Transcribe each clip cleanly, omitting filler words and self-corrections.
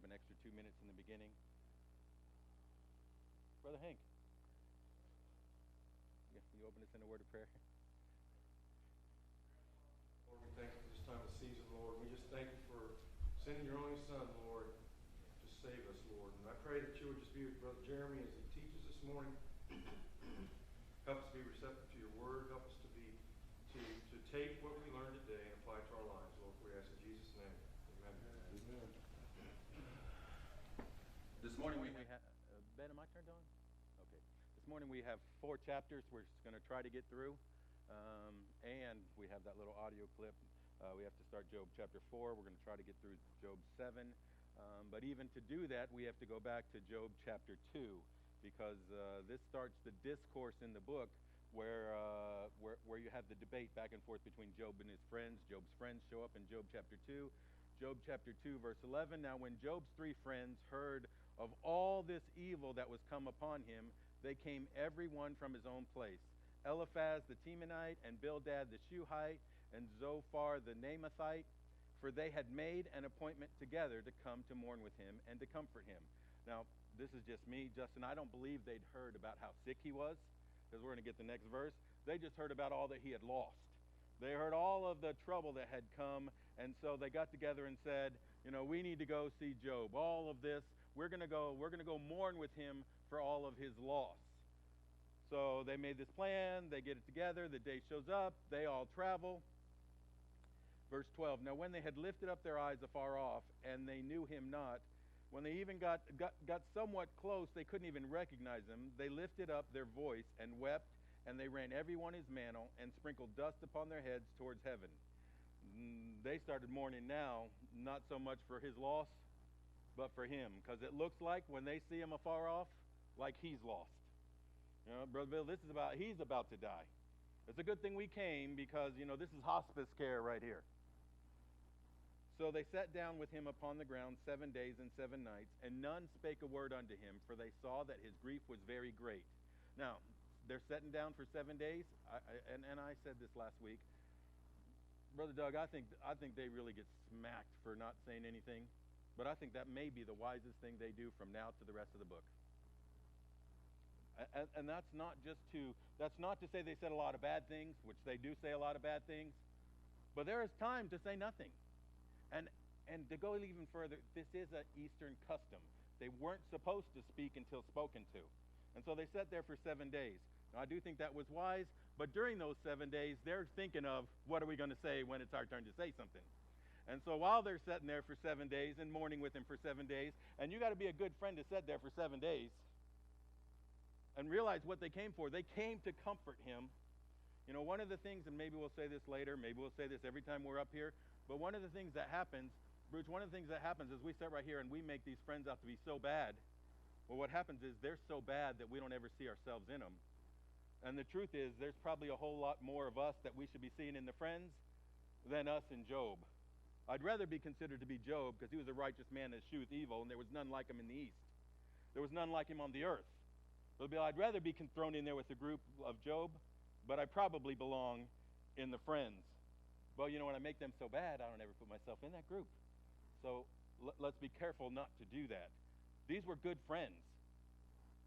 have an extra 2 minutes in the beginning. Brother Hank, you open us in a word of prayer. Lord, we thank you for this time of season, Lord. We just thank you for sending your only son, Lord, to save us, Lord. And I pray that you would just be with Brother Jeremy as he teaches this morning. Help us be receptive to your word. Help us to take what we learned today and apply it to our lives, Lord. We ask in Jesus' name. Amen. Amen. This morning we have Ben, am I turned on? Okay. This morning we have 4 chapters we're just going to try to get through, and we have that little audio clip. We have to start Job chapter 4. We're going to try to get through Job 7, but even to do that, we have to go back to Job chapter 2, because this starts the discourse in the book where you have the debate back and forth between Job and his friends. Job's friends show up in Job chapter 2. Job chapter 2, verse 11. Now when Job's 3 friends heard of all this evil that was come upon him, they came every one from his own place. Eliphaz the Temanite, and Bildad the Shuhite, and Zophar the Naamathite, for they had made an appointment together to come to mourn with him and to comfort him. Now, this is just me, Justin. I don't believe they'd heard about how sick he was, because we're going to get the next verse. They just heard about all that he had lost. They heard all of the trouble that had come, and so they got together and said, we need to go see Job. All of this, we're going to go mourn with him for all of his loss. So they made this plan, they get it together, the day shows up, they all travel. Verse 12, now when they had lifted up their eyes afar off, and they knew him not, when they even got somewhat close, they couldn't even recognize him, they lifted up their voice and wept, and they ran every one his mantle, and sprinkled dust upon their heads towards heaven. They started mourning now, not so much for his loss, but for him, because it looks like when they see him afar off, like he's lost. Brother Bill, he's about to die. It's a good thing we came, because, this is hospice care right here. So they sat down with him upon the ground 7 days and 7 nights, and none spake a word unto him, for they saw that his grief was very great. Now, they're sitting down for 7 days, and I said this last week. Brother Doug, I think they really get smacked for not saying anything, but I think that may be the wisest thing they do from now to the rest of the book. And that's not to say they said a lot of bad things, which they do say a lot of bad things, but there is time to say nothing. And to go even further, this is an Eastern custom. They weren't supposed to speak until spoken to. And so they sat there for 7 days. Now, I do think that was wise, but during those 7 days, they're thinking of, what are we going to say when it's our turn to say something? And so while they're sitting there for 7 days and mourning with him for 7 days, and you got to be a good friend to sit there for 7 days and realize what they came for. They came to comfort him. One of the things, and maybe we'll say this later, maybe we'll say this every time we're up here, but one of the things that happens, Bruce, is we sit right here and we make these friends out to be so bad. Well, what happens is they're so bad that we don't ever see ourselves in them. And the truth is, there's probably a whole lot more of us that we should be seeing in the friends than us in Job. I'd rather be considered to be Job, because he was a righteous man that escheweth evil, and there was none like him in the east. There was none like him on the earth. I'd rather be thrown in there with the group of Job, but I probably belong in the friends. But when I make them so bad, I don't ever put myself in that group. So let's be careful not to do that. These were good friends.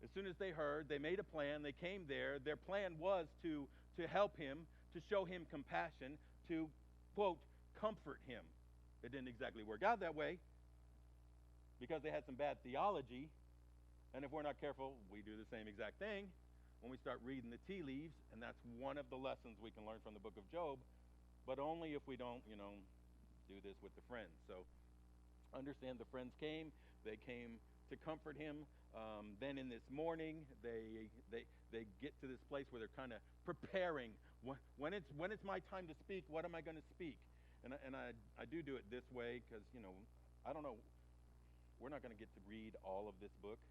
As soon as they heard, they made a plan, they came there. Their plan was to help him, to show him compassion, to, quote, comfort him. It didn't exactly work out that way, because they had some bad theology. And if we're not careful, we do the same exact thing when we start reading the tea leaves, and that's one of the lessons we can learn from the book of Job, but only if we don't, do this with the friends. So understand the friends came. They came to comfort him. Then in this morning, they get to this place where they're kind of preparing. When it's my time to speak, what am I going to speak? And I do it this way, because, I don't know. We're not going to get to read all of this book,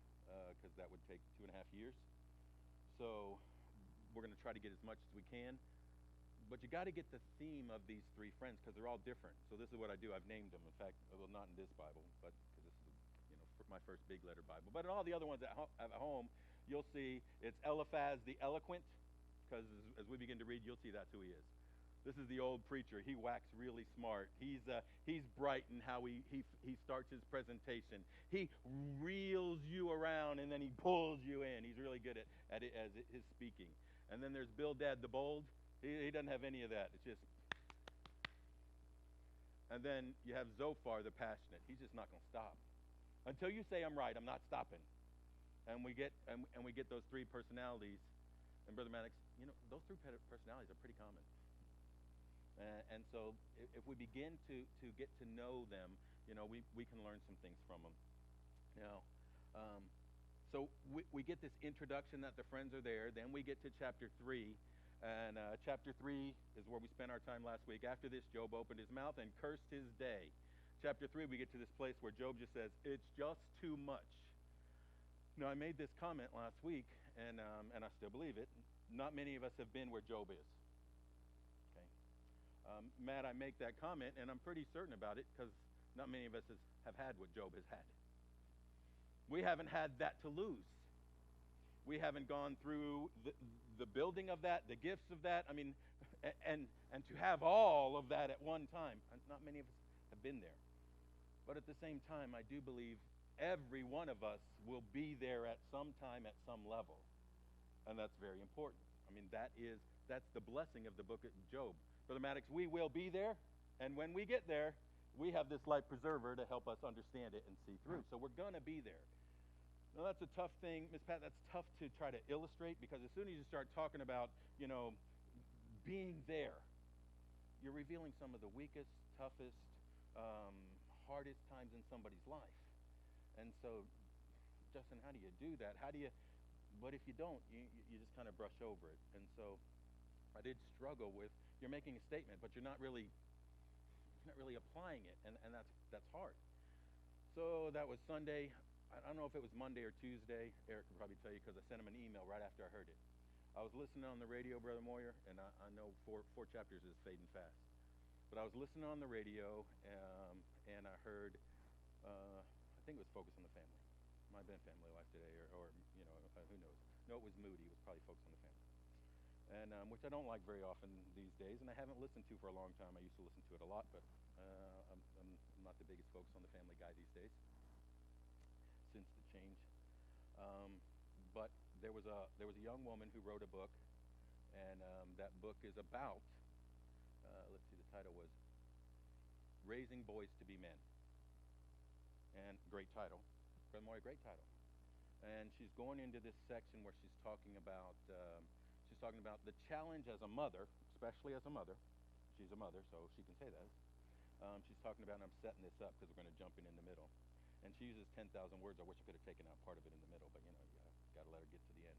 because that would take 2.5 years. So we're going to try to get as much as we can. But you got to get the theme of these 3 friends, because they're all different. So this is what I do. I've named them. In fact, well, not in this Bible, but because this is, my first big letter Bible. But in all the other ones at home, you'll see it's Eliphaz the Eloquent, because as we begin to read, you'll see that's who he is. This is the old preacher. He whacks really smart. He's bright in how he starts his presentation. He reels you around and then he pulls you in. He's really good at it as his speaking. And then there's Bildad the bold. He doesn't have any of that. It's just. And then you have Zophar the passionate. He's just not going to stop until you say I'm right. I'm not stopping. And we get those three personalities. And Brother Maddox, those three personalities are pretty common. And so if we begin to get to know them, we can learn some things from them. So we get this introduction that the friends are there. Then we get to chapter 3. And chapter 3 is where we spent our time last week. After this, Job opened his mouth and cursed his day. Chapter 3, we get to this place where Job just says, it's just too much. Now, I made this comment last week, and I still believe it. Not many of us have been where Job is. Okay, Matt, I make that comment, and I'm pretty certain about it because not many of us have had what Job has had. We haven't had that to lose. We haven't gone through the building of that, the gifts of that. I mean, and to have all of that at one time. Not many of us have been there. But at the same time, I do believe every one of us will be there at some time, at some level. And that's very important. I mean, that's the blessing of the book of Job. Brother Maddox, we will be there. And when we get there, we have this light preserver to help us understand it and see through. So we're going to be there. Now, that's a tough thing, Ms. Pat, that's tough to try to illustrate because as soon as you start talking about, being there, you're revealing some of the weakest, toughest, hardest times in somebody's life. And so, Justin, how do you do that? But if you don't, you just kind of brush over it. And so I did struggle with, you're making a statement, but you're not really applying it, and that's hard. So that was Sunday. I don't know if it was Monday or Tuesday. Eric could probably tell you because I sent him an email right after I heard it. I was listening on the radio, Brother Moyer, and I know four chapters is fading fast. But I was listening on the radio, and I heard, I think it was Focus on the Family. Might have been Family Life Today, or who knows. No, it was Moody. It was probably Focus on the Family. And which I don't like very often these days, and I haven't listened to for a long time. I used to listen to it a lot, but I'm not the biggest Focus on the Family guy these days. Since the change, but there was a young woman who wrote a book, and that book is about. Let's see, the title was "Raising Boys to Be Men," and great title, Brother Moy, great title. And she's going into this section where she's talking about the challenge as a mother, especially as a mother. She's a mother, so she can say that. She's talking about, and I'm setting this up because we're going to jump in the middle. And she uses 10,000 words. I wish I could have taken out part of it in the middle, but you got to let her get to the end.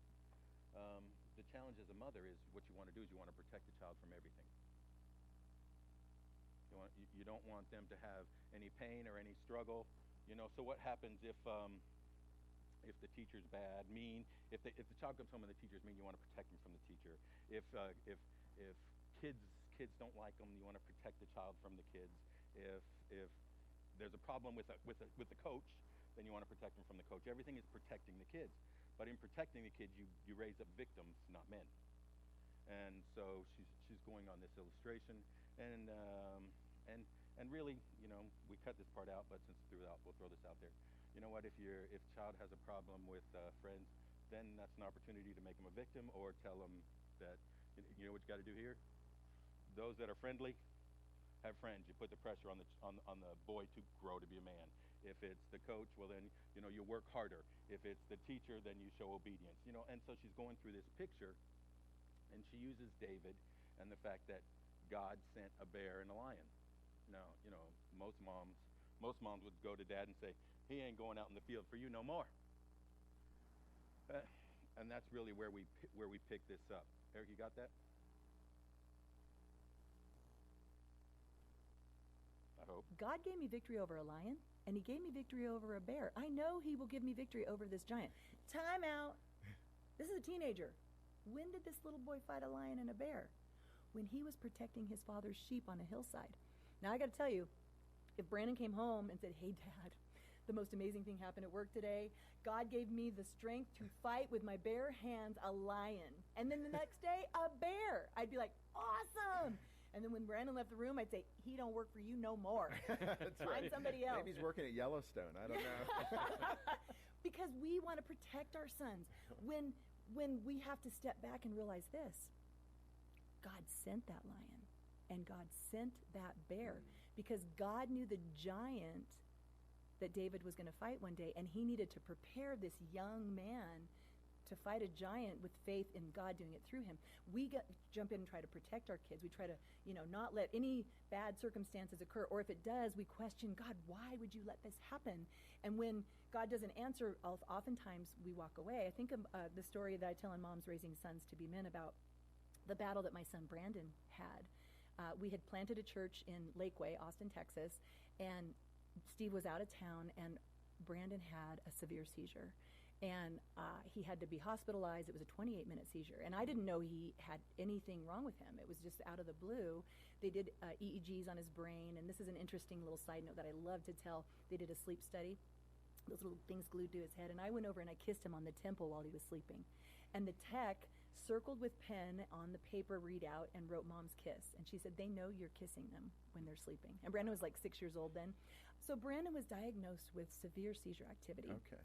The challenge as a mother is what you want to do is you want to protect the child from everything. You don't want them to have any pain or any struggle. So what happens if the teacher's bad, mean? If the child comes home and the teacher's mean, you want to protect them from the teacher. If kids don't like them, you want to protect the child from the kids. If there's a problem with the coach, then you want to protect them from the coach. Everything is protecting the kids. But in protecting the kids, you raise up victims, not men. And so she's going on this illustration, and really, we cut this part out, but since we'll throw this out there. You know what? If child has a problem with friends, then that's an opportunity to make them a victim, or tell them that you know what you got to do here. Those that are friendly, have friends. You put the pressure on the boy to grow to be a man. If it's the coach, well then you work harder. If it's the teacher, then you show obedience. And so she's going through this picture, and she uses David and the fact that God sent a bear and a lion. Now, most moms would go to dad and say, he ain't going out in the field for you no more. And that's really where we pick this up. Eric, you got that? God gave me victory over a lion, and he gave me victory over a bear. I know he will give me victory over this giant. Time out. This is a teenager. When did this little boy fight a lion and a bear? When he was protecting his father's sheep on a hillside. Now, I got to tell you, if Brandon came home and said, hey, Dad, the most amazing thing happened at work today. God gave me the strength to fight with my bare hands a lion. And then the next day, a bear. I'd be like, awesome. And then when Brandon left the room, I'd say, he don't work for you no more. That's Find right. somebody else. Maybe he's working at Yellowstone. I don't know. Because we want to protect our sons. When we have to step back and realize this, God sent that lion and God sent that bear because God knew the giant that David was going to fight one day, and he needed to prepare this young man to fight a giant with faith in God doing it through him. We jump in and try to protect our kids. We try to, not let any bad circumstances occur. Or if it does, we question, God, why would you let this happen? And when God doesn't answer, oftentimes we walk away. I think of the story that I tell in Moms Raising Sons to Be Men about the battle that my son Brandon had. We had planted a church in Lakeway, Austin, Texas, and Steve was out of town, and Brandon had a severe seizure. And he had to be hospitalized. It was a 28-minute seizure. And I didn't know he had anything wrong with him. It was just out of the blue. They did EEGs on his brain. And this is an interesting little side note that I love to tell. They did a sleep study, those little things glued to his head. And I went over and I kissed him on the temple while he was sleeping. And the tech circled with pen on the paper readout and wrote Mom's kiss. And she said, they know you're kissing them when they're sleeping. And Brandon was like 6 years old then. So Brandon was diagnosed with severe seizure activity. Okay.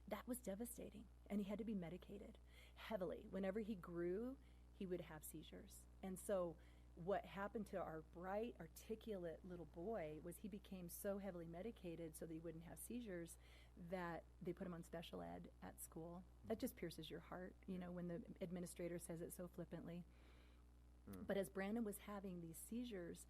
That was devastating, and he had to be medicated heavily. Whenever he grew, he would have seizures. And so what happened to our bright, articulate little boy was he became so heavily medicated so that he wouldn't have seizures that they put him on special ed at school. That just pierces your heart, when the administrator says it so flippantly. But as Brandon was having these seizures,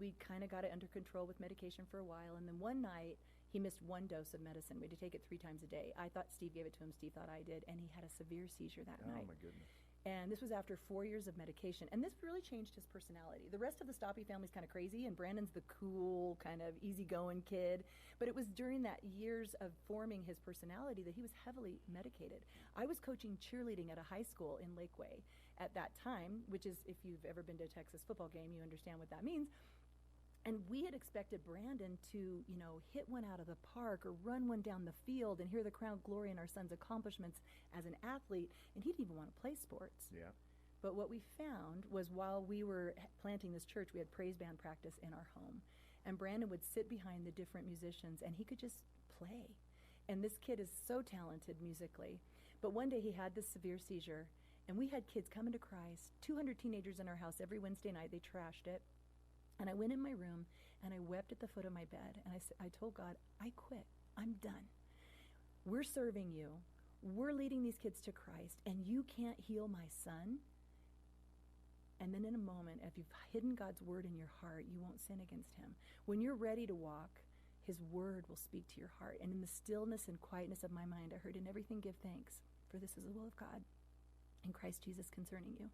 we kind of got it under control with medication for a while. And then one night, he missed one dose of medicine. We had to take it 3 times a day. I thought Steve gave it to him. Steve thought I did. And he had a severe seizure that night. Oh, my goodness. And this was after 4 years of medication. And this really changed his personality. The rest of the Stoppy family's kind of crazy, and Brandon's the cool, kind of easygoing kid. But it was during that years of forming his personality that he was heavily medicated. I was coaching cheerleading at a high school in Lakeway at that time, which is, if you've ever been to a Texas football game, you understand what that means. And we had expected Brandon to, hit one out of the park or run one down the field and hear the crowd glory in our son's accomplishments as an athlete, and he didn't even want to play sports. Yeah. But what we found was while we were planting this church, we had praise band practice in our home. And Brandon would sit behind the different musicians, and he could just play. And this kid is so talented musically. But one day he had this severe seizure, and we had kids coming to Christ, 200 teenagers in our house every Wednesday night. They trashed it. And I went in my room, and I wept at the foot of my bed. And I told God, I quit. I'm done. We're serving you. We're leading these kids to Christ, and you can't heal my son. And then in a moment, if you've hidden God's word in your heart, you won't sin against him. When you're ready to walk, his word will speak to your heart. And in the stillness and quietness of my mind, I heard, in everything give thanks, for this is the will of God in Christ Jesus concerning you.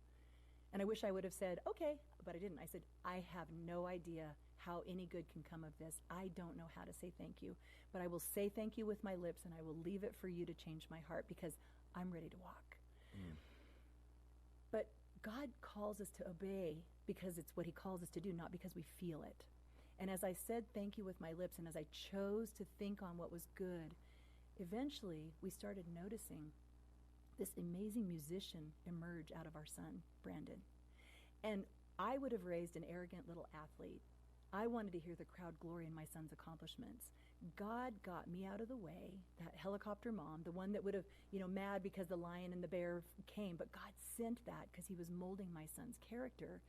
And I wish I would have said, okay, but I didn't. I said, I have no idea how any good can come of this. I don't know how to say thank you, but I will say thank you with my lips, and I will leave it for you to change my heart because I'm ready to walk. But God calls us to obey because it's what he calls us to do, not because we feel it. And as I said thank you with my lips, and as I chose to think on what was good, eventually we started noticing this amazing musician emerge out of our son, Brandon. And I would have raised an arrogant little athlete. I wanted to hear the crowd glory in my son's accomplishments. God got me out of the way, that helicopter mom, the one that would have, mad because the lion and the bear came. But God sent that because he was molding my son's character.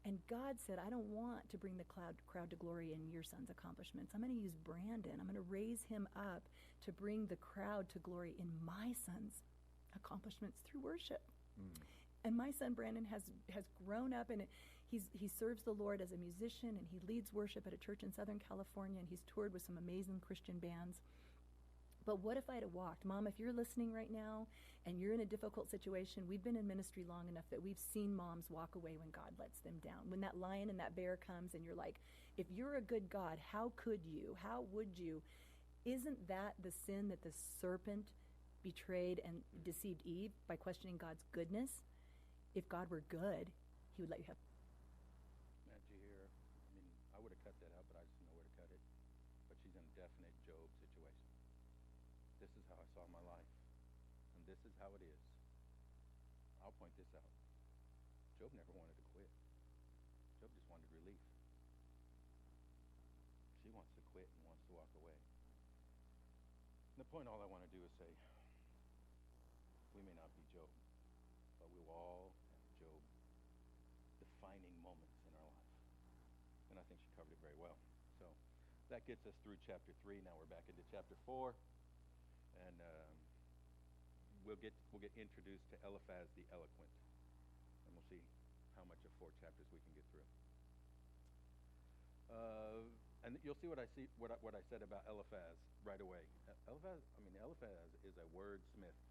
And God said, I don't want to bring the crowd to glory in your son's accomplishments. I'm going to use Brandon. I'm going to raise him up to bring the crowd to glory in my son's accomplishments through worship. And my son Brandon has grown up, and he serves the Lord as a musician, and he leads worship at a church in Southern California, and he's toured with some amazing Christian bands. But what if I had walked? Mom, if you're listening right now and you're in a difficult situation, we've been in ministry long enough that we've seen moms walk away when God lets them down. When that lion and that bear comes and you're like, if you're a good God, how could you? How would you? Isn't that the sin that the serpent betrayed and deceived Eve by questioning God's goodness? If God were good, he would let you have. Matt, did you hear? I would have cut that out, but I just didn't know where to cut it. But she's in a definite Job situation. This is how I saw my life, and this is how it is. I'll point this out. Job never wanted to quit. Job just wanted relief. She wants to quit and wants to walk away. And the point all I want to do is say, we may not be Job, but we will all have Job defining moments in our life. And I think she covered it very well. So that gets us through chapter 3. Now we're back into chapter 4. And we'll get introduced to Eliphaz the Eloquent. And we'll see how much of 4 chapters we can get through. And you'll see what I said about Eliphaz right away. Eliphaz is a wordsmith.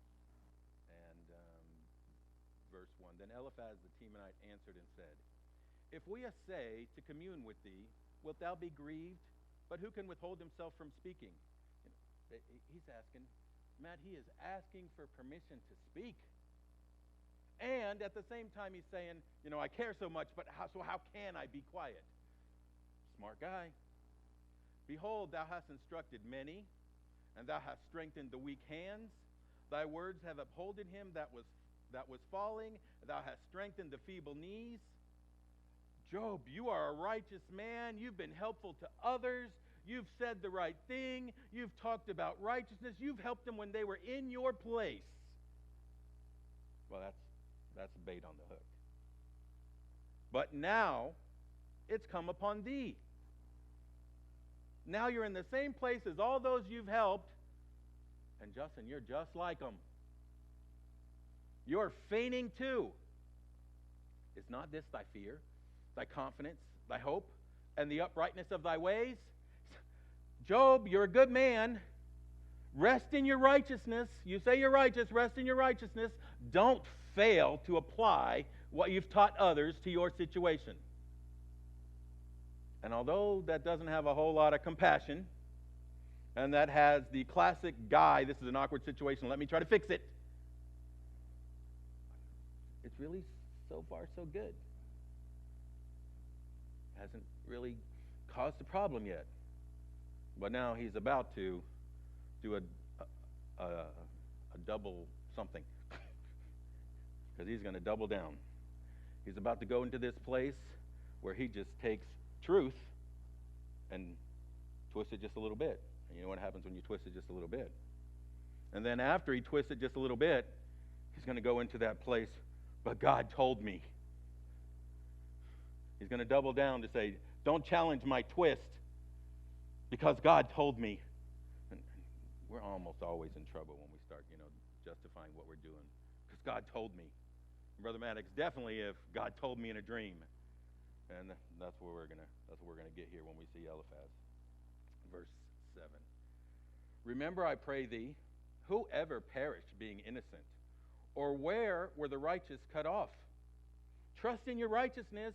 And verse 1, then Eliphaz the Temanite answered and said, if we essay to commune with thee, wilt thou be grieved? But who can withhold himself from speaking? He's asking, Matt, he is asking for permission to speak. And at the same time he's saying, I care so much, but how can I be quiet? Smart guy. Behold, thou hast instructed many, and thou hast strengthened the weak hands. Thy words have upholded him that was falling. Thou hast strengthened the feeble knees. Job, you are a righteous man. You've been helpful to others. You've said the right thing. You've talked about righteousness. You've helped them when they were in your place. Well, that's bait on the hook. But now it's come upon thee. Now you're in the same place as all those you've helped. And Justin, you're just like them. You're feigning too. Is not this thy fear, thy confidence, thy hope, and the uprightness of thy ways? Job, you're a good man. Rest in your righteousness. You say you're righteous, rest in your righteousness. Don't fail to apply what you've taught others to your situation. And although that doesn't have a whole lot of compassion, and that has the classic guy, this is an awkward situation, let me try to fix it. It's really so far so good. Hasn't really caused a problem yet. But now he's about to do a double something. Because he's going to double down. He's about to go into this place where he just takes truth and twists it just a little bit. And you know what happens when you twist it just a little bit? And then after he twists it just a little bit, he's going to go into that place, but God told me. He's going to double down to say, don't challenge my twist because God told me. And we're almost always in trouble when we start, justifying what we're doing. Because God told me. Brother Maddox, definitely if God told me in a dream. And that's where we're gonna get here when we see Eliphaz. Verse 7. Remember, I pray thee, who ever perished being innocent? Or where were the righteous cut off? Trust in your righteousness,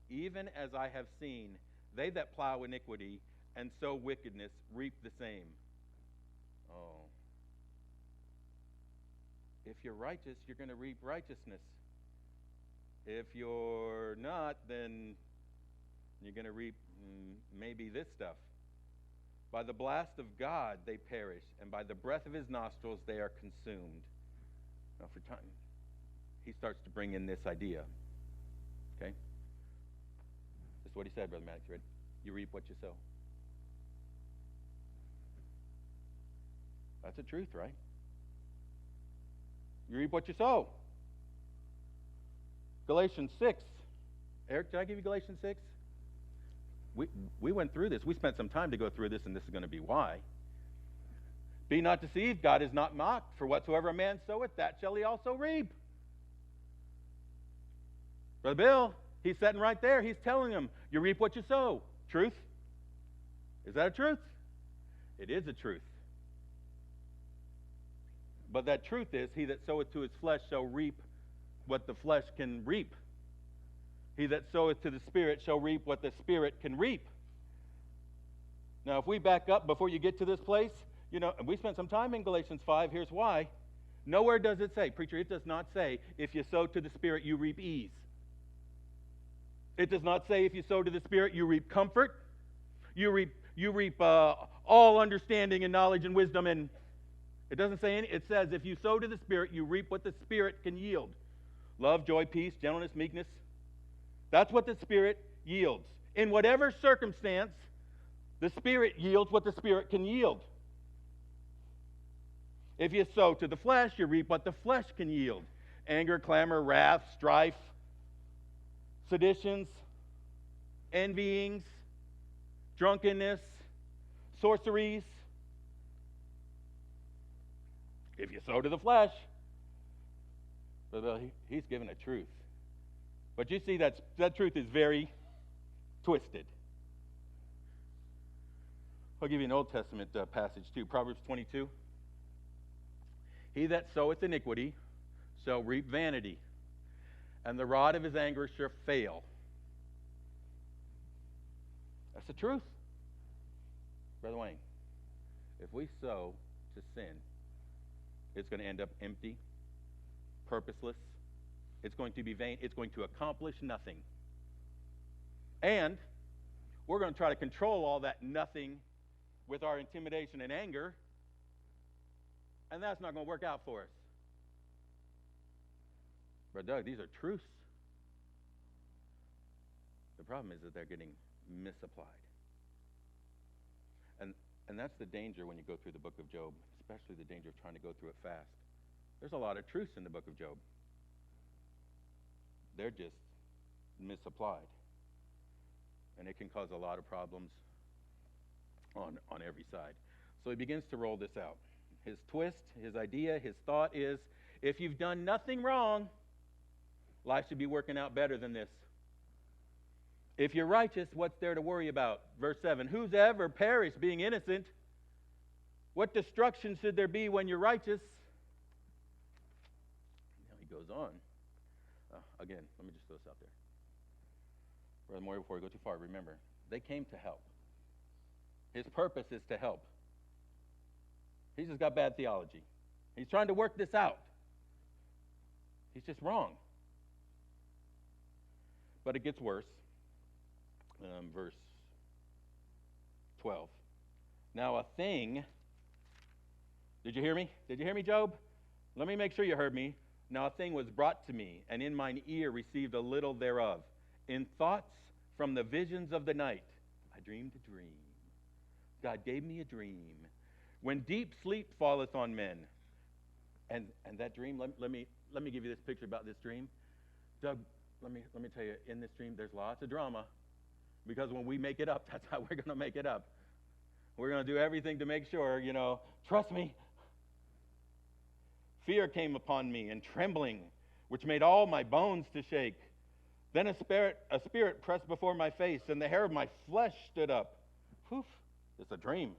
even as I have seen. They that plow iniquity and sow wickedness reap the same. Oh. If you're righteous, you're going to reap righteousness. If you're not, then you're going to reap maybe this stuff. By the blast of God they perish, and by the breath of his nostrils they are consumed. Now for time, he starts to bring in this idea. Okay? This is what he said, Brother Maddox. You ready? You reap what you sow. That's the truth, right? You reap what you sow. Galatians 6. Eric, did I give you Galatians 6? We went through this. We spent some time to go through this, and this is going to be why. Be not deceived, God is not mocked. For whatsoever a man soweth, that shall he also reap. Brother Bill, he's sitting right there. He's telling him, you reap what you sow. Truth? Is that a truth? It is a truth. But that truth is, he that soweth to his flesh shall reap what the flesh can reap. He that soweth to the Spirit shall reap what the Spirit can reap. Now, if we back up before you get to this place, and we spent some time in Galatians 5. Here's why. Nowhere does it say, preacher, it does not say, if you sow to the Spirit, you reap ease. It does not say, if you sow to the Spirit, you reap comfort. You reap all understanding and knowledge and wisdom. And it doesn't say any. It says, if you sow to the Spirit, you reap what the Spirit can yield. Love, joy, peace, gentleness, meekness, That's what the Spirit yields. In whatever circumstance, the Spirit yields what the Spirit can yield. If you sow to the flesh, you reap what the flesh can yield. Anger, clamor, wrath, strife, seditions, envyings, drunkenness, sorceries. If you sow to the flesh, he's given a truth. But you see, that truth is very twisted. I'll give you an Old Testament passage too. Proverbs 22. He that soweth iniquity shall reap vanity, and the rod of his anger shall fail. That's the truth. Brother Wayne, if we sow to sin, it's going to end up empty, purposeless. It's going to be vain. It's going to accomplish nothing. And we're going to try to control all that nothing with our intimidation and anger, and that's not going to work out for us. But Doug, these are truths. The problem is that they're getting misapplied. And that's the danger when you go through the book of Job, especially the danger of trying to go through it fast. There's a lot of truths in the book of Job. They're just misapplied. And it can cause a lot of problems on every side. So he begins to roll this out. His twist, his idea, his thought is, if you've done nothing wrong, life should be working out better than this. If you're righteous, what's there to worry about? Verse 7, who's ever perished being innocent? What destruction should there be when you're righteous? Now he goes on. Again, let me just throw this out there. Brother Moore, before we go too far, remember, they came to help. His purpose is to help. He's just got bad theology. He's trying to work this out. He's just wrong. But it gets worse. Verse 12. Now a thing, did you hear me? Did you hear me, Job? Let me make sure you heard me. Now a thing was brought to me, and in mine ear received a little thereof. In thoughts from the visions of the night, I dreamed a dream. God gave me a dream. When deep sleep falleth on men. And that dream, let me give you this picture about this dream. Doug, let me tell you, in this dream there's lots of drama. Because when we make it up, that's how we're going to make it up. We're going to do everything to make sure, trust me. Fear came upon me, and trembling, which made all my bones to shake. Then a spirit pressed before my face, and the hair of my flesh stood up. Poof, it's a dream.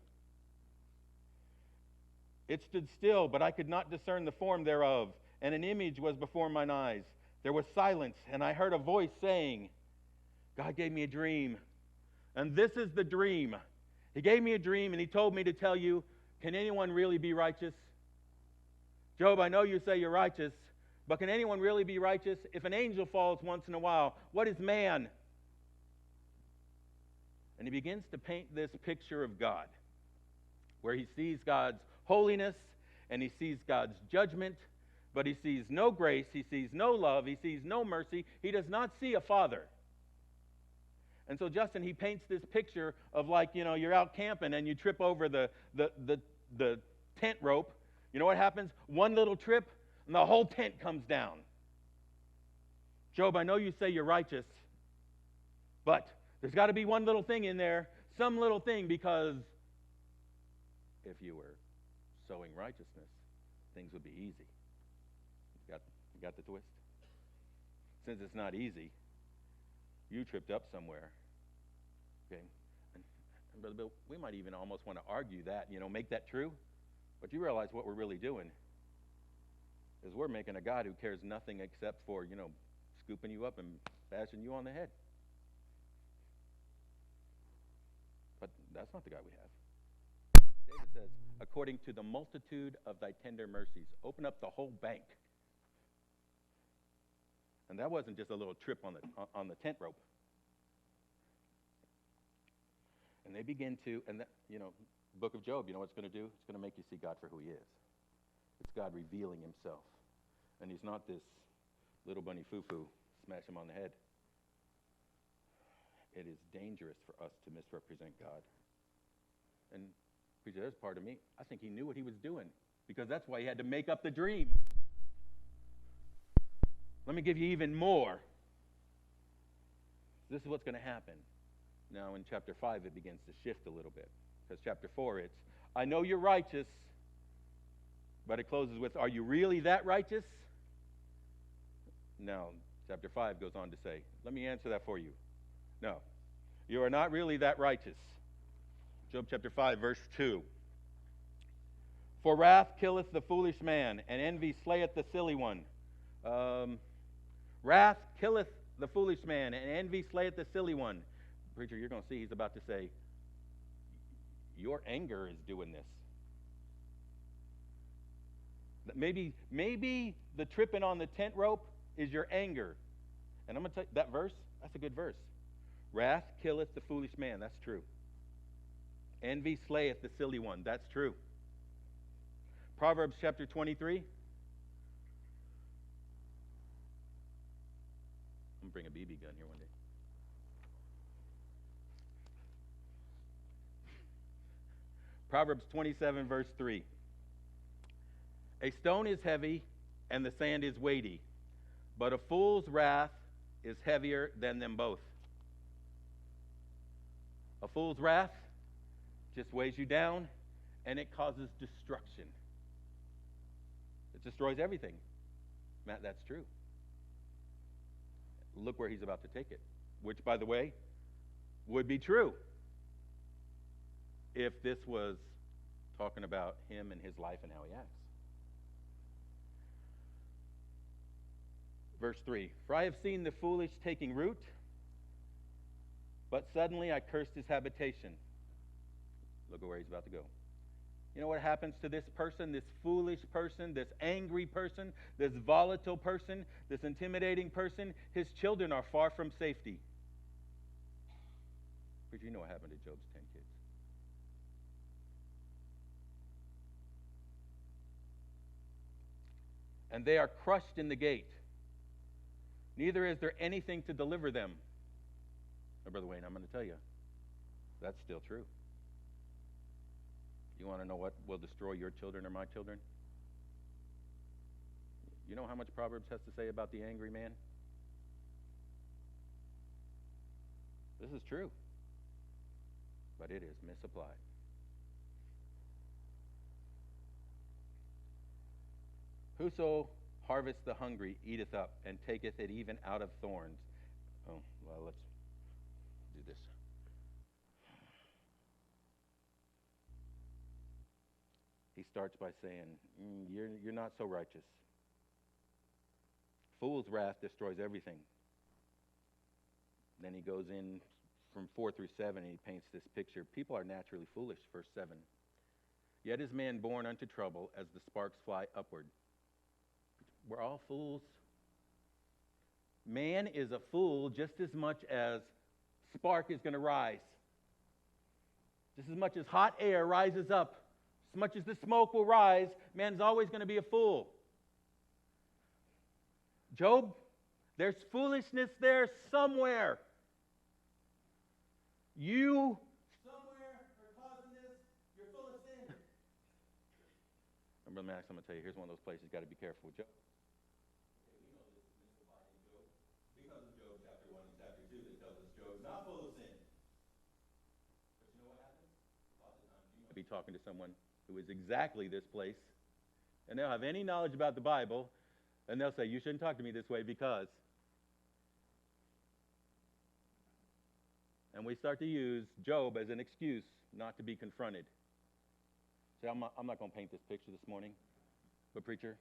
It stood still, but I could not discern the form thereof, and an image was before mine eyes. There was silence, and I heard a voice saying, God gave me a dream, and this is the dream. He gave me a dream, and he told me to tell you, can anyone really be righteous? Job, I know you say you're righteous, but can anyone really be righteous? If an angel falls once in a while, what is man? And he begins to paint this picture of God, where he sees God's holiness, and he sees God's judgment, but he sees no grace, he sees no love, he sees no mercy. He does not see a father. And so Justin, he paints this picture of you're out camping and you trip over the tent rope. You know what happens? One little trip and the whole tent comes down. Job, I know you say you're righteous, but there's got to be one little thing in there, some little thing, because if you were sowing righteousness, things would be easy. You got the twist? Since it's not easy, you tripped up somewhere. Okay? And Brother Bill, we might even almost want to argue that, make that true. But you realize what we're really doing is we're making a God who cares nothing except for, scooping you up and bashing you on the head. But that's not the God we have. David says, according to the multitude of thy tender mercies, open up the whole bank. And that wasn't just a little trip on the tent rope. And they begin to, book of Job, you know what it's going to do? It's going to make you see God for who he is. It's God revealing himself. And he's not this little bunny foo-foo, smash him on the head. it is dangerous for us to misrepresent God. And preacher, there's part of me, I think he knew what he was doing, because that's why he had to make up the dream. Let me give you even more. This is what's going to happen. Now in chapter 5 it begins to shift a little bit. Because chapter 4 it's, I know you're righteous, but it closes with, are you really that righteous? No, chapter 5 goes on to say, let me answer that for you. No, you are not really that righteous. Job chapter 5, verse 2. For wrath killeth the foolish man, and envy slayeth the silly one. Wrath killeth the foolish man, and envy slayeth the silly one. Preacher, you're going to see he's about to say, your anger is doing this. Maybe the tripping on the tent rope is your anger. And I'm going to tell you, that verse, that's a good verse. Wrath killeth the foolish man. That's true. Envy slayeth the silly one. That's true. Proverbs chapter 23. I'm going to bring a BB gun here one day. Proverbs 27, verse 3. A stone is heavy, and the sand is weighty, but a fool's wrath is heavier than them both. A fool's wrath just weighs you down, and it causes destruction. It destroys everything. Matt, that's true. Look where he's about to take it, which, by the way, would be true if this was talking about him and his life and how he acts. Verse 3, for I have seen the foolish taking root, but suddenly I cursed his habitation. Look at where he's about to go. You know what happens to this person, this foolish person, this angry person, this volatile person, this intimidating person? His children are far from safety. Because you know what happened to Job's 10 kids. And they are crushed in the gate. Neither is there anything to deliver them. Now, Brother Wayne, I'm going to tell you, that's still true. You want to know what will destroy your children or my children? You know how much Proverbs has to say about the angry man? This is true, but it is misapplied. Whoso harvests the hungry eateth up, and taketh it even out of thorns. Oh, well, let's do this. He starts by saying, you're not so righteous. Fool's wrath destroys everything. Then he goes in from 4 through 7, and he paints this picture. People are naturally foolish, verse 7. Yet is man born unto trouble as the sparks fly upward. We're all fools. Man is a fool just as much as spark is going to rise. Just as much as hot air rises up, as much as the smoke will rise, man's always going to be a fool. Job, there's foolishness there somewhere. You somewhere are causing this. You're full of sin. And Brother Max, I'm going to tell you, here's one of those places you've got to be careful with Job. Okay, we know this is misapplied in Job. Because of Job chapter 1 and chapter 2 that tells us Job's not full of sin. But you know what happens? Lots of times you might be talking to someone who is exactly this place, and they'll have any knowledge about the Bible, and they'll say, you shouldn't talk to me this way because. And we start to use Job as an excuse not to be confronted. See, I'm not going to paint this picture this morning, but preacher,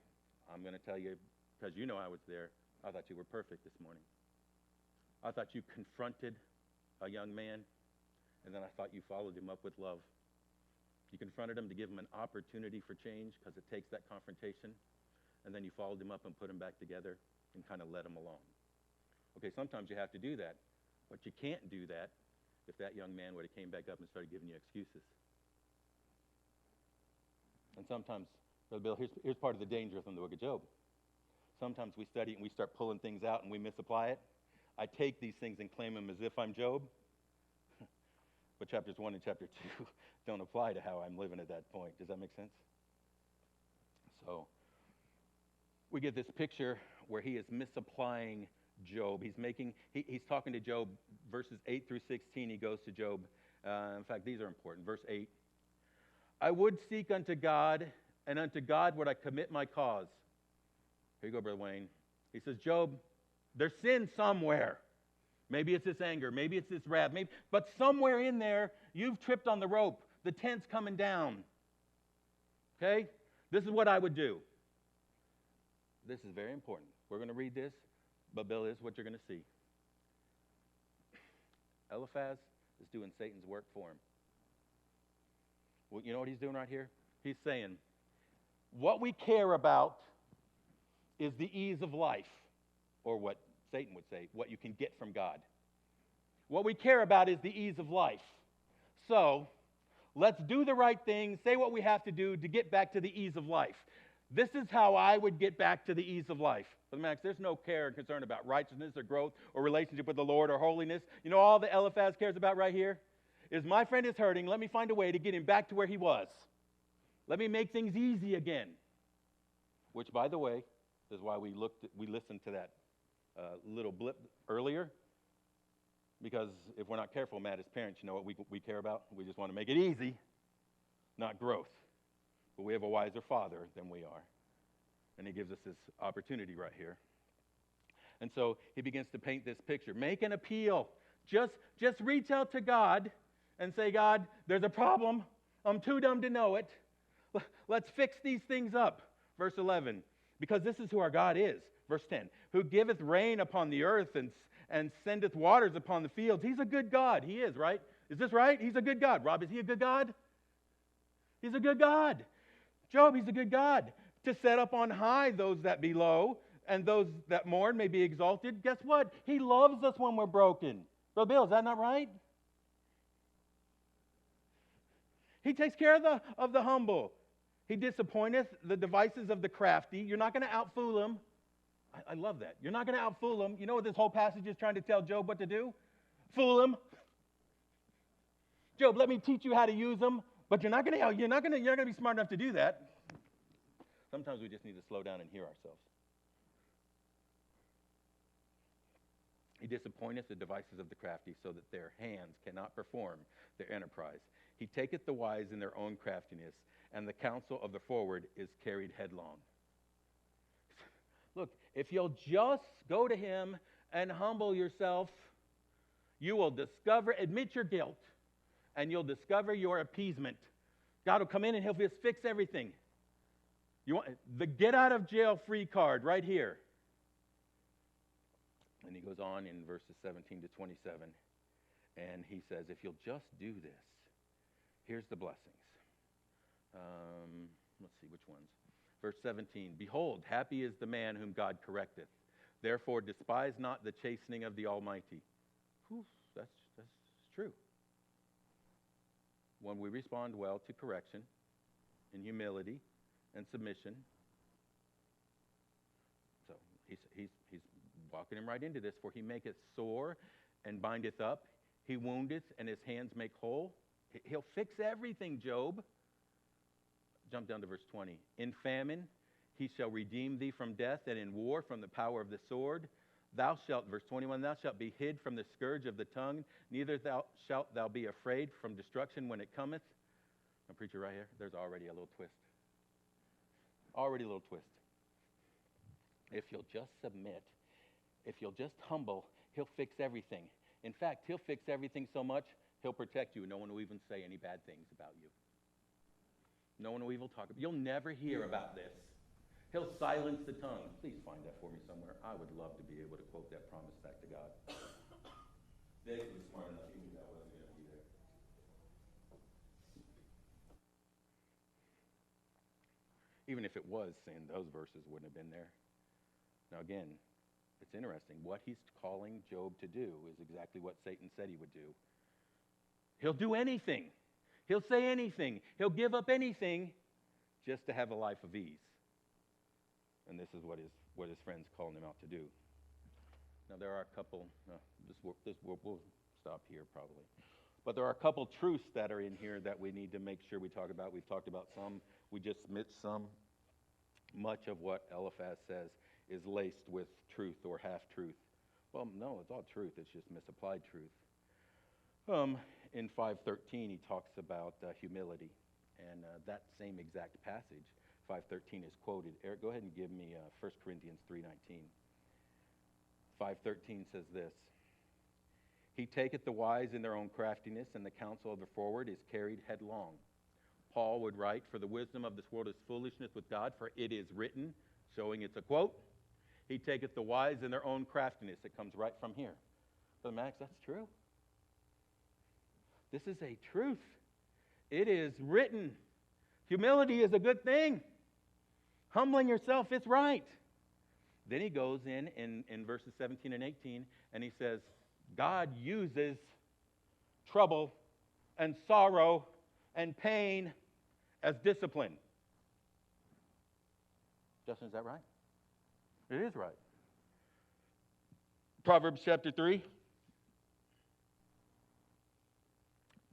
I'm going to tell you, because you know I was there, I thought you were perfect this morning. I thought you confronted a young man, and then I thought you followed him up with love. You confronted him to give him an opportunity for change, because it takes that confrontation, and then you followed him up and put him back together and kind of led him along. Okay, sometimes you have to do that, but you can't do that if that young man would have came back up and started giving you excuses. And sometimes, Brother Bill, here's part of the danger from the book of Job. Sometimes we study it and we start pulling things out and we misapply it. I take these things and claim them as if I'm Job, But chapters 1 and chapter 2 don't apply to how I'm living at that point. Does that make sense? So we get this picture where he is misapplying Job. He's talking to Job, verses 8 through 16. He goes to Job. In fact, these are important. Verse 8. I would seek unto God, and unto God would I commit my cause. Here you go, Brother Wayne. He says, Job, there's sin somewhere. Maybe it's this anger. Maybe it's this wrath. But somewhere in there, you've tripped on the rope. The tent's coming down. Okay? This is what I would do. This is very important. We're going to read this, but Bill, this is what you're going to see. Eliphaz is doing Satan's work for him. Well, you know what he's doing right here? He's saying, what we care about is the ease of life, or what Satan would say, what you can get from God. What we care about is the ease of life. So, let's do the right thing, say what we have to do to get back to the ease of life. This is how I would get back to the ease of life. But Max, there's no care and concern about righteousness or growth or relationship with the Lord or holiness. You know all the Eliphaz cares about right here? Is my friend is hurting, let me find a way to get him back to where he was. Let me make things easy again. Which, by the way, is why we listened to that little blip earlier. Because if we're not careful, Matt, as parents, you know what we care about? We just want to make it easy, not growth. But we have a wiser Father than we are. And he gives us this opportunity right here. And so he begins to paint this picture. Make an appeal. Just reach out to God and say, God, there's a problem. I'm too dumb to know it. Let's fix these things up. Verse 11. Because this is who our God is. Verse 10. Who giveth rain upon the earth and sendeth waters upon the fields. He's a good God. He is, right? Is this right? He's a good God. Rob, is he a good God? He's a good God. Job, he's a good God. To set up on high those that be low, and those that mourn may be exalted. Guess what? He loves us when we're broken. Brother Bill, is that not right? He takes care of the humble. He disappointeth the devices of the crafty. You're not going to outfool him. I love that. You're not going to outfool him. You know what this whole passage is trying to tell Job what to do? Fool him. Job, let me teach you how to use them. But you're not going to be smart enough to do that. Sometimes we just need to slow down and hear ourselves. He disappointeth the devices of the crafty, so that their hands cannot perform their enterprise. He taketh the wise in their own craftiness, and the counsel of the forward is carried headlong. Look, if you'll just go to him and humble yourself, you will admit your guilt, and you'll discover your appeasement. God will come in and he'll just fix everything. You want the get out of jail free card right here. And he goes on in verses 17 to 27, and he says, if you'll just do this, here's the blessings. Let's see which ones. Verse 17, behold, happy is the man whom God correcteth. Therefore despise not the chastening of the Almighty. Whew, that's true. When we respond well to correction, in humility and submission. So he's walking him right into this. For he maketh sore and bindeth up. He woundeth and his hands make whole. He'll fix everything, Job. Jump down to verse 20. In famine he shall redeem thee from death, and in war from the power of the sword. Thou shalt, verse 21, thou shalt be hid from the scourge of the tongue, neither shalt thou be afraid from destruction when it cometh. Now, preacher, right here, there's already a little twist. Already a little twist. If you'll just submit, if you'll just humble, he'll fix everything. In fact, he'll fix everything so much, he'll protect you. No one will even say any bad things about you. No one will even talk about you. You'll never hear about this. He'll silence the tongue. Please find that for me somewhere. I would love to be able to quote that promise back to God. Dave was smart enough. He knew that wasn't going to be there. Even if it was sin, those verses wouldn't have been there. Now again, it's interesting. What he's calling Job to do is exactly what Satan said he would do. He'll do anything. He'll say anything. He'll give up anything just to have a life of ease. And this is what his friends calling him out to do. Now there are a couple. We'll stop here probably. But there are a couple truths that are in here that we need to make sure we talk about. We've talked about some. We just missed some. Much of what Eliphaz says is laced with truth or half-truth. Well, no, it's all truth. It's just misapplied truth. In 5:13, he talks about humility. And that same exact passage, 5:13, is quoted. Eric, go ahead and give me 1 Corinthians 3:19. 5:13 says this. He taketh the wise in their own craftiness, and the counsel of the forward is carried headlong. Paul would write, for the wisdom of this world is foolishness with God, for it is written, showing it's a quote, he taketh the wise in their own craftiness. It comes right from here. Brother Max, that's true. This is a truth. It is written. Humility is a good thing. Humbling yourself is right. Then he goes in verses 17 and 18, and he says, God uses trouble and sorrow and pain as discipline. Justin, is that right? It is right. Proverbs chapter 3.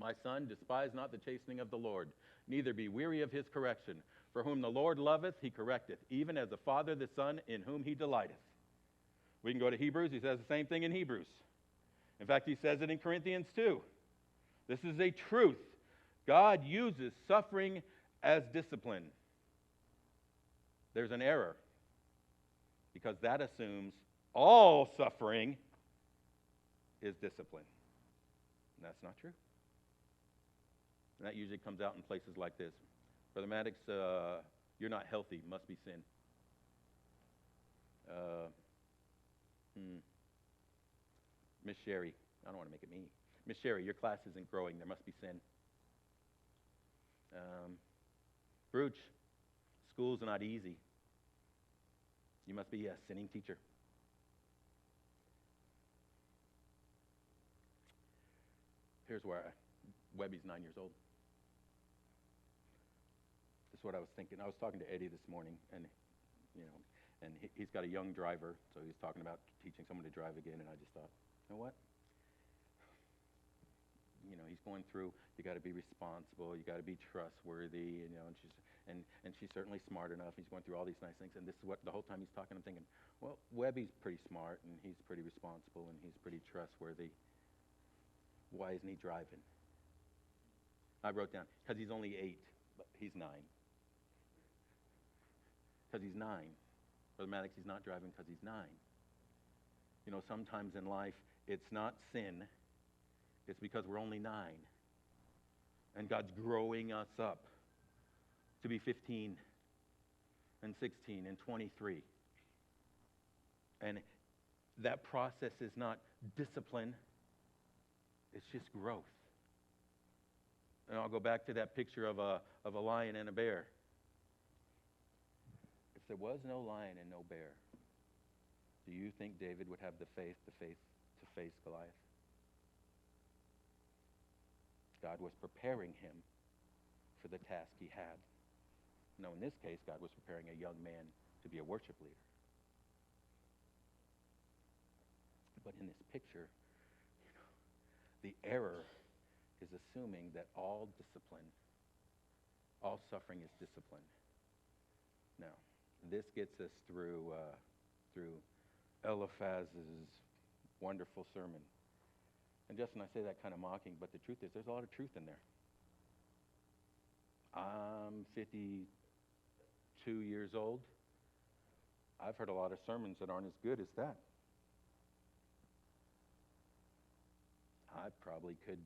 My son, despise not the chastening of the Lord, neither be weary of his correction. For whom the Lord loveth, he correcteth, even as a father the son in whom he delighteth. We can go to Hebrews. He says the same thing in Hebrews. In fact, he says it in Corinthians too. This is a truth. God uses suffering as discipline. There's an error, because that assumes all suffering is discipline. And that's not true. And that usually comes out in places like this. Brother Maddox, you're not healthy. Must be sin. Miss Sherry, I don't want to make it me. Miss Sherry, your class isn't growing. There must be sin. Brooch, school's not easy. You must be a sinning teacher. Here's where Webby's 9 years old. This is what I was thinking. I was talking to Eddie this morning, and he's got a young driver, so he's talking about teaching someone to drive again, and I just thought, you know what? He's going through, you got to be responsible, you got to be trustworthy, and she's certainly smart enough. He's going through all these nice things, and this is what the whole time he's talking, I'm thinking, well, Webby's pretty smart, and he's pretty responsible, and he's pretty trustworthy. Why isn't he driving? I wrote down, because he's only 8, but he's 9. Because he's 9. Brother Maddox, he's not driving because he's 9. Sometimes in life, it's not sin. It's because we're only 9. And God's growing us up to be 15 and 16 and 23. And that process is not discipline. It's just growth. And I'll go back to that picture of a lion and a bear. If there was no lion and no bear, do you think David would have the faith to face Goliath? God was preparing him for the task he had. No, in this case, God was preparing a young man to be a worship leader. But in this picture, the error is assuming that all discipline, all suffering is discipline. Now, this gets us through Eliphaz's wonderful sermon. And Justin, I say that kind of mocking, but the truth is there's a lot of truth in there. I'm 52 years old. I've heard a lot of sermons that aren't as good as that. I probably could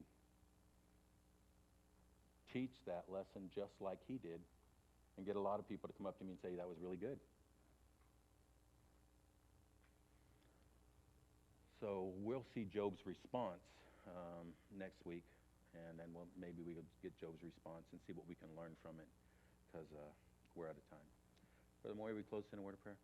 teach that lesson just like he did and get a lot of people to come up to me and say that was really good. So we'll see Job's response next week, and then maybe we'll get Job's response and see what we can learn from it, because we're out of time. Brother Moy, we close in a word of prayer.